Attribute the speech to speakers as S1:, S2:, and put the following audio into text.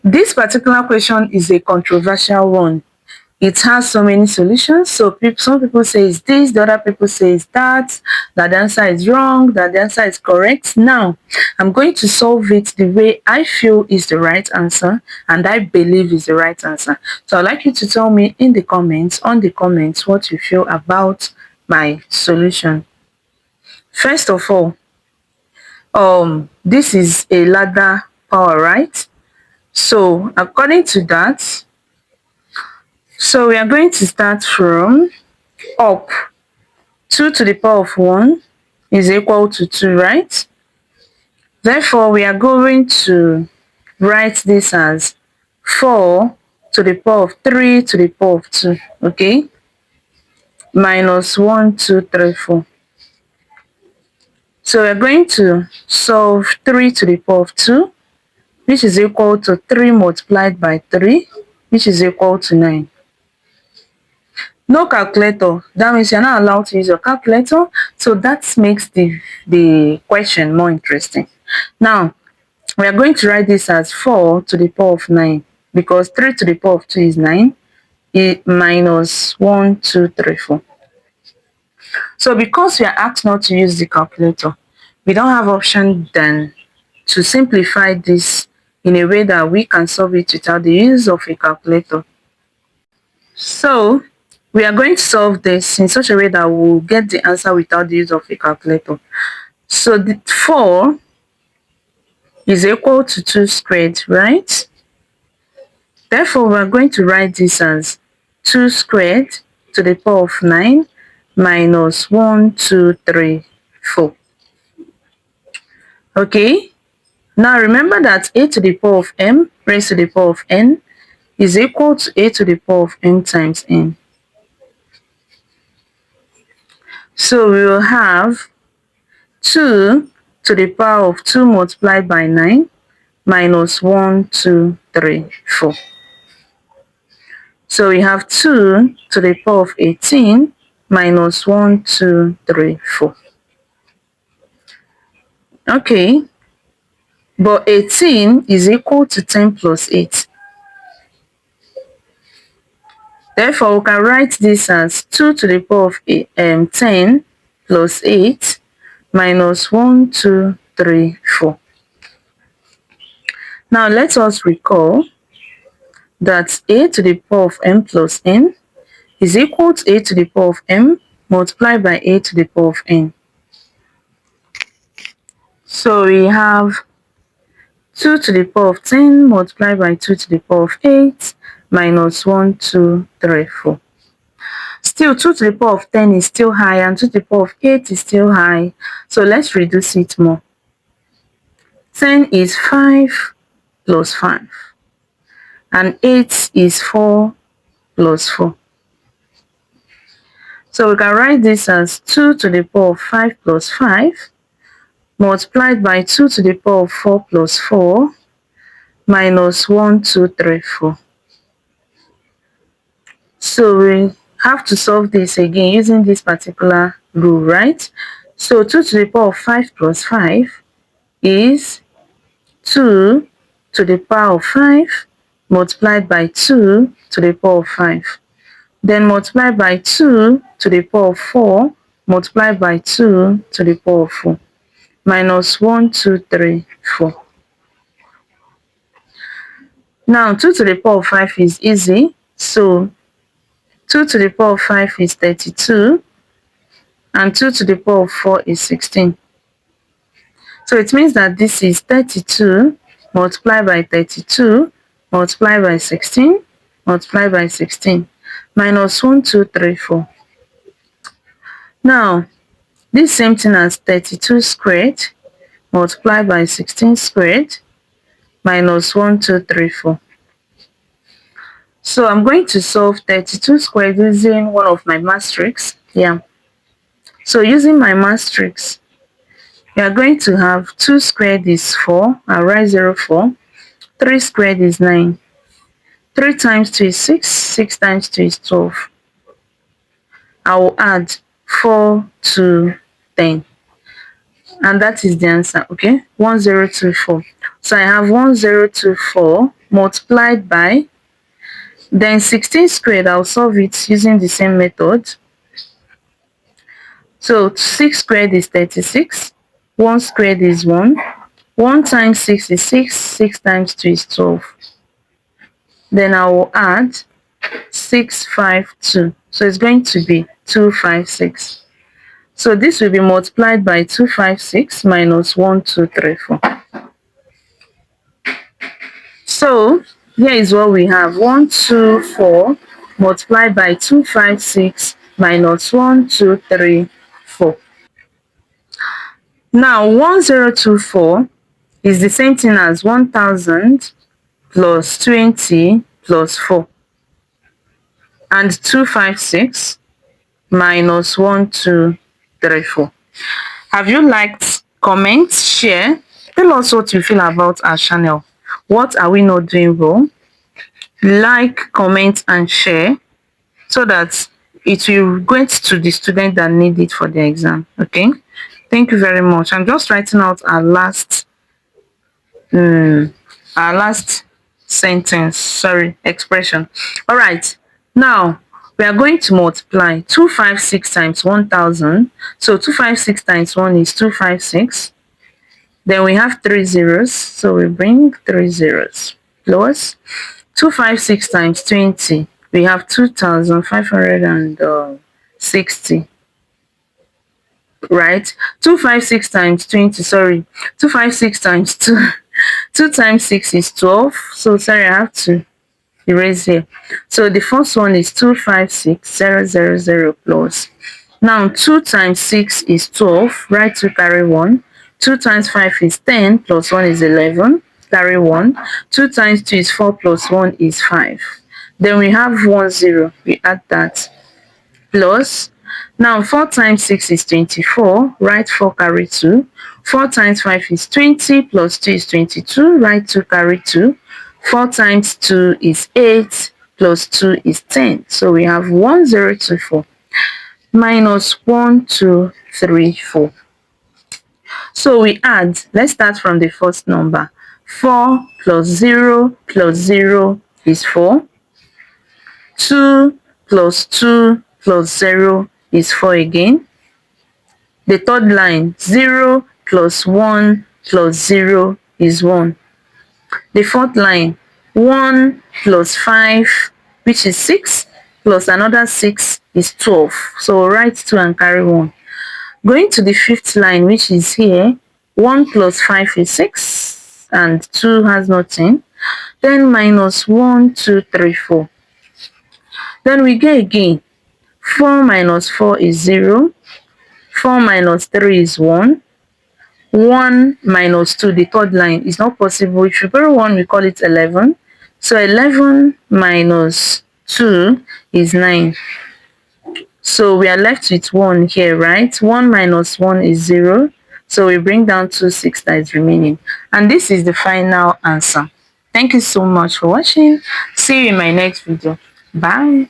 S1: This particular question is a controversial one. It has so many solutions. So some people say it's this, the other people say it's that the answer is wrong, that the answer is correct. Now, I'm going to solve it the way I feel is the right answer and I believe is the right answer. So I'd like you to tell me in the comments, what you feel about my solution. First of all, this is a ladder power, right? So according to that, so we are going to start from up. 2 to the power of 1 is equal to 2, right? Therefore, we are going to write this as 4 to the power of 3 to the power of 2, okay? Minus 1, 2, 3, 4. So we're going to solve 3 to the power of 2, which is equal to 3 multiplied by 3, which is equal to 9. No calculator. That means you're not allowed to use your calculator. So that makes the question more interesting. Now, we are going to write this as 4 to the power of 9 because 3 to the power of 2 is 9. Minus 1, 2, 3, 4. So because we are asked not to use the calculator, we don't have option than to simplify this in a way that we can solve it without the use of a calculator. So we are going to solve this in such a way that we'll get the answer without the use of a calculator. So the 4 is equal to 2 squared, right? Therefore, we are going to write this as 2 squared to the power of 9 minus 1, 2, 3, 4. Okay? Now remember that a to the power of m raised to the power of n is equal to a to the power of m times n. So we will have 2 to the power of 2 multiplied by 9 minus 1, 2, 3, 4. So we have 2 to the power of 18 minus 1, 2, 3, 4. Okay, but 18 is equal to 10 plus 8. Therefore, we can write this as 2 to the power of 10 plus 8 minus 1, 2, 3, 4. Now, let us recall that a to the power of m plus n is equal to a to the power of m multiplied by a to the power of n. So we have 2 to the power of 10 multiplied by 2 to the power of 8 minus 1, 2, 3, 4. Still, 2 to the power of 10 is still high and 2 to the power of 8 is still high. So let's reduce it more. 10 is 5 plus 5 and 8 is 4 plus 4. So we can write this as 2 to the power of 5 plus 5 multiplied by 2 to the power of 4 plus 4 minus 1, 2, 3, 4. So we have to solve this again using this particular rule, right? So 2 to the power of 5 plus 5 is 2 to the power of 5 multiplied by 2 to the power of 5. Then multiplied by 2 to the power of 4 multiplied by 2 to the power of 4 minus 1, 2, 3, 4. Now 2 to the power of 5 is easy. So 2 to the power of 5 is 32 and 2 to the power of 4 is 16. So it means that this is 32 multiplied by 32 multiplied by 16 multiplied by 16 minus 1, 2, 3, 4. Now, this same thing as 32 squared multiplied by 16 squared minus 1, 2, 3, 4. So I'm going to solve 32 squared using one of my matrix. Yeah. So using my matrix, we are going to have 2 squared is 4. I'll write 0, 4. 3 squared is 9. 3 times 2 is 6. 6 times 2 is 12. I will add 4 to 10. And that is the answer, okay? 1024. So I have 1024 multiplied by, then 16 squared, I'll solve it using the same method. So 6 squared is 36, 1 squared is 1, 1 times 6 is 6, 6 times 2 is 12. Then I will add 652. So it's going to be 256. So this will be multiplied by 256 minus 1234. So here is what we have: 124 multiplied by 256 minus 1234. Now 1024 is the same thing as 1000 plus 20 plus 4, and 256 minus 1234. Have you liked? Comment, share, tell us what you feel about our channel. What are we not doing wrong? Like, comment and share so that it will go to the student that need it for the exam. Okay, thank you very much. I'm just writing out our last sentence, sorry, expression. All right, now we are going to multiply 256 times 1000. So 256 times 1 is 256. Then we have 3 zeros, so we bring 3 zeros, plus 256 times 20, we have 2560, right? 256 times 20, sorry, 256 times 2, 2 times 6 is 12. So sorry, I have to erase here. So the first one is 256000 plus. Now 2 times 6 is 12, right? To carry 1. 2 times 5 is 10, plus 1 is 11, carry 1. 2 times 2 is 4, plus 1 is 5. Then we have 1 0, we add that, plus. Now 4 times 6 is 24, right? 4 carry 2. 4 times 5 is 20, plus 2 is 22, right? 2 carry 2. 4 times 2 is 8, plus 2 is 10. So we have 1024 minus 1234. So we add, let's start from the first number. 4 plus 0 is 4. 2 plus 2 plus 0 is 4 again. The third line, 0 plus 1 plus 0 is 1. The fourth line, 1 plus 5, which is 6, plus another 6 is 12. So we'll write 2 and carry 1. Going to the fifth line, which is here, 1 plus 5 is 6, and 2 has nothing. Then minus 1, 2, 3, 4. Then we get again, 4 minus 4 is 0, 4 minus 3 is 1, 1 minus 2, the third line, is not possible. If you bury 1, we call it 11. So 11 minus 2 is 9. So we are left with 1 here, right? 1 minus 1 is 0. So we bring down 2, 6 that is remaining. And this is the final answer. Thank you so much for watching. See you in my next video. Bye.